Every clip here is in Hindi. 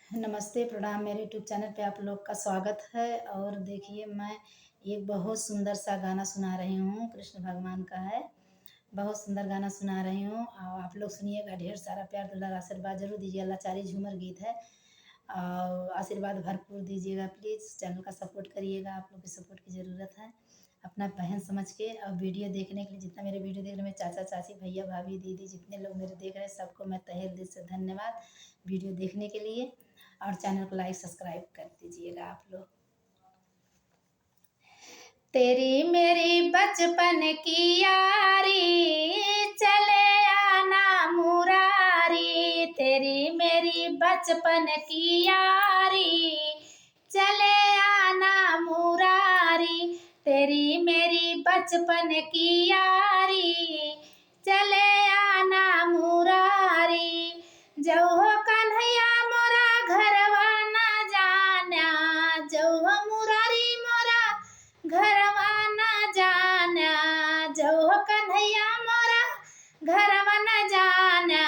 नमस्ते, प्रणाम। मेरे यूट्यूब चैनल पे आप लोग का स्वागत है। और देखिए, मैं एक बहुत सुंदर सा गाना सुना रही हूँ, कृष्ण भगवान का है। बहुत सुंदर गाना सुना रही हूँ और आप लोग सुनिएगा। ढेर सारा प्यार दुलार आशीर्वाद जरूर दीजिएगा। लाचारी झूमर गीत है और आशीर्वाद भरपूर दीजिएगा। प्लीज़ चैनल का सपोर्ट करिएगा, आप लोग की सपोर्ट की ज़रूरत है। अपना बहन समझ के और वीडियो देखने के लिए, जितना मेरे वीडियो देख रहे हैं, मेरे चाचा चाची भैया भाभी दीदी जितने लोग मेरे देख रहे हैं, सबको मैं तहे दिल से धन्यवाद वीडियो देखने के लिए। और चैनल को लाइक सब्सक्राइब कर दीजिएगा आप लोग। तेरी मेरी बचपन की यारी, चले आना मुरारी। तेरी मेरी बचपन की यारी, चले आना मुरारी। तेरी मेरी बचपन की यारी, चले आना मुरारी। जो हो कन्हैया मोरा घरवा न जाना, जो हो मुरारी मोरा घरवा न जाना, जो हो कन्हैया मोरा घरवा न जाना।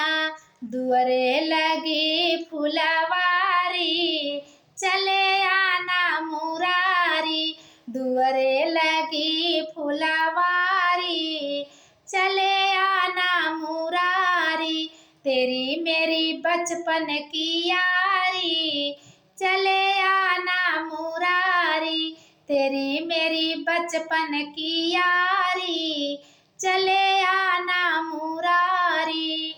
दुअरे लगी फुलवारी, चले आना मुरारी। दुअरे लगी फुलवारी, चले आना मुरारी। तेरी मेरी बचपन की यारी, चले आना मुरारी। तेरी मेरी बचपन की यारी, चले आना मुरारी।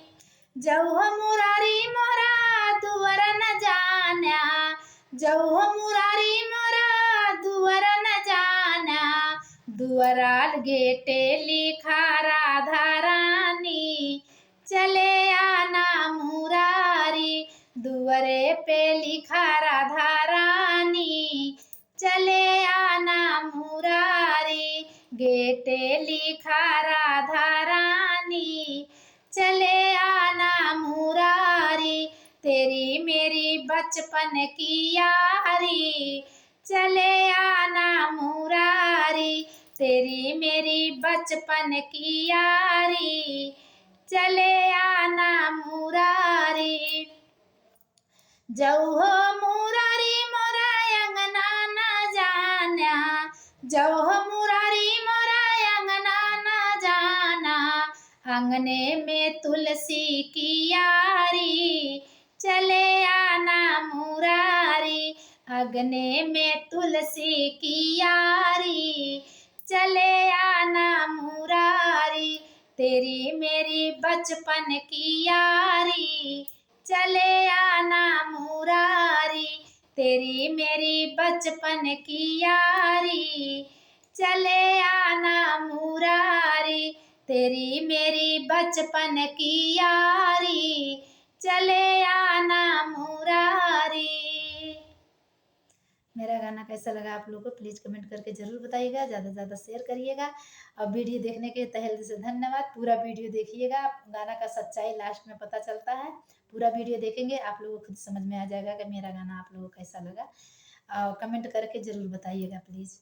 जौ हो मुरारी मोरा दुअर न जाना, जौ हो मुरारी मोरा दुअर न जाना। दुअरा गेटे लिखा राधा रानी, चले आना मुरारी। दुअरे पे लिखा राधा रानी, चले आना मुरारी। गेटे लिखा राधा रानी, चले आना मुरारी। तेरी मेरी बचपन की यारी, चले आना मुरारी। तेरी मेरी बचपन की यारी, चले आना मुरारी। जौ हो मुरारी मोरा अंगना न जाना, जौ हो मुरारी मोरा अंगना न जाना। अंगने में तुलसी की यारी, चले आना मुरारी। अंगने में तुलसी की यारी, चले आना मुरारी। तेरी मेरी बचपन की यारी, चले आना मुरारी। तेरी मेरी बचपन की यारी, चले आना मुरारी। तेरी मेरी बचपन की यारी, चले आना मुरारी। मेरा गाना कैसा लगा आप लोगों को प्लीज़ कमेंट करके ज़रूर बताइएगा। ज़्यादा से ज़्यादा शेयर करिएगा और वीडियो देखने के तहे दिल से धन्यवाद। पूरा वीडियो देखिएगा, गाना का सच्चाई लास्ट में पता चलता है। पूरा वीडियो देखेंगे आप लोगों को खुद समझ में आ जाएगा कि मेरा गाना आप लोगों को कैसा लगा। और कमेंट करके ज़रूर बताइएगा प्लीज़।